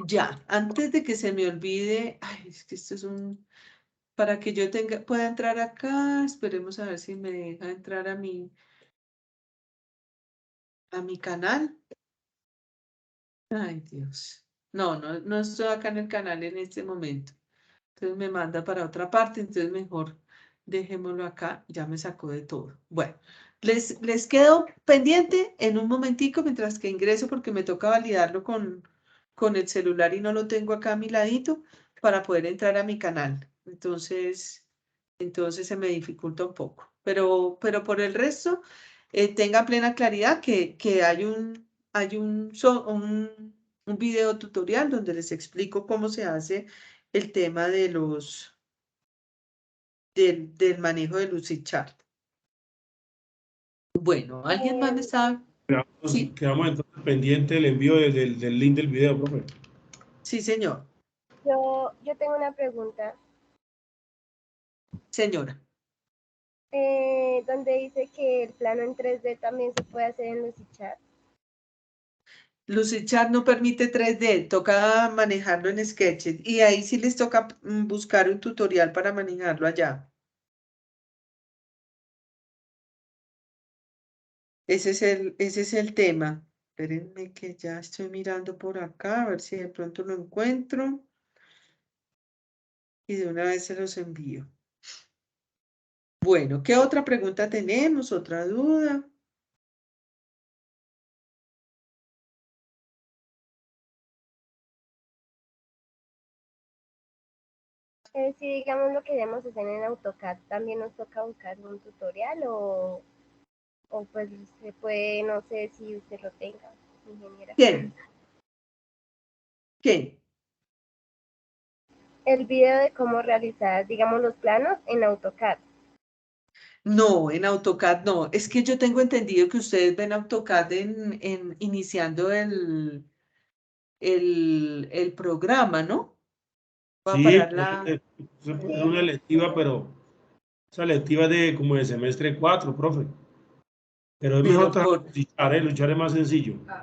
ya, antes de que se me olvide, ay, es que esto es para que yo pueda entrar acá, esperemos a ver si me deja entrar a mi canal. Ay, Dios. No estoy acá en el canal en este momento. Entonces me manda para otra parte, entonces mejor dejémoslo acá, ya me sacó de todo. Bueno, les quedo pendiente en un momentico mientras que ingreso porque me toca validarlo con el celular y no lo tengo acá a mi ladito para poder entrar a mi canal. Entonces se me dificulta un poco. Pero por el resto, tenga plena claridad que hay un un video tutorial donde les explico cómo se hace el tema de del manejo de Lucidchart. Bueno, ¿alguien más me sabe? Sí. Quedamos entonces pendiente del envío del link del video, profe. Sí, señor. Yo tengo una pregunta. Señora. Donde dice que el plano en 3D también se puede hacer en Lucidchart. Lucidchart no permite 3D, toca manejarlo en Sketches y ahí sí les toca buscar un tutorial para manejarlo allá. Ese es el tema. Espérenme que ya estoy mirando por acá, a ver si de pronto lo encuentro. Y de una vez se los envío. Bueno, ¿qué otra pregunta tenemos? ¿Otra duda? Si digamos lo queremos hacer en AutoCAD, ¿también nos toca buscar un tutorial o pues se puede, no sé si usted lo tenga, ingeniera? ¿Quién? ¿Quién? El video de cómo realizar, digamos, los planos en AutoCAD. No, en AutoCAD no. Es que yo tengo entendido que ustedes ven AutoCAD iniciando el programa, ¿no? Voy a Sí, parar la... es una electiva, pero esa electiva de como de semestre 4, profe. Pero es mejor Pero por... luchar es más sencillo.